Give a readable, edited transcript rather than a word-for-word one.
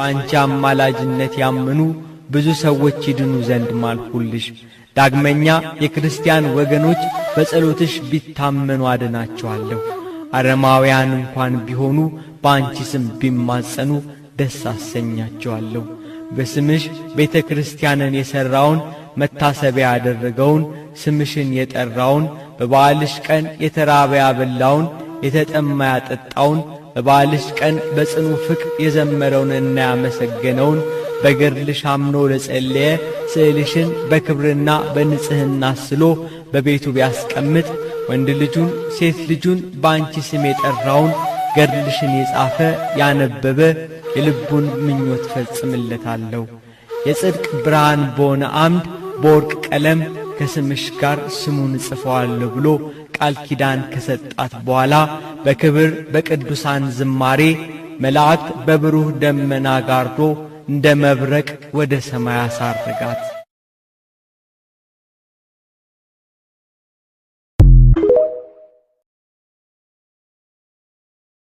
በአንቺ አማላጅነት ያመኑ ብዙ ሰዎች ይድኑ ዘንድ ማልሁልሽ። ዳግመኛ የክርስቲያን ወገኖች በጸሎትሽ ቢታመኑ አድናቸዋለሁ። አረማውያን እንኳን ቢሆኑ በአንቺ ስም ቢማጸኑ ደስ አሰኛቸዋለሁ። በስምሽ ቤተ ክርስቲያንን የሠራውን መታሰቢያ ያደረገውን ስምሽን የጠራውን በበዓልሽ ቀን የተራበ ያበላውን የተጠማ ያጠጣውን በበዓልሽ ቀን በጽኑ ፍቅር የዘመረውንና ያመሰገነውን በገድልሽ አምኖ ለጸለየ ስዕልሽን በክብርና በንጽሕና ስሎ በቤቱ ቢያስቀምጥ ወንድ ልጁን ሴት ልጁን በአንቺ ስም የጠራውን ገድልሽን የጻፈ ያነበበ የልቡን ምኞት ፈጽምለታለሁ። የጽድቅ ብርሃን በሆነ አምድ በወርቅ ቀለም ከስምሽ ጋር ስሙን ጽፈዋለሁ ብሎ ቃል ኪዳን ከሰጣት በኋላ በክብር በቅዱሳን ዝማሬ መላእክት በብሩህ ደመና ጋርዶ እንደ መብረቅ ወደ ሰማይ አሳረጋት።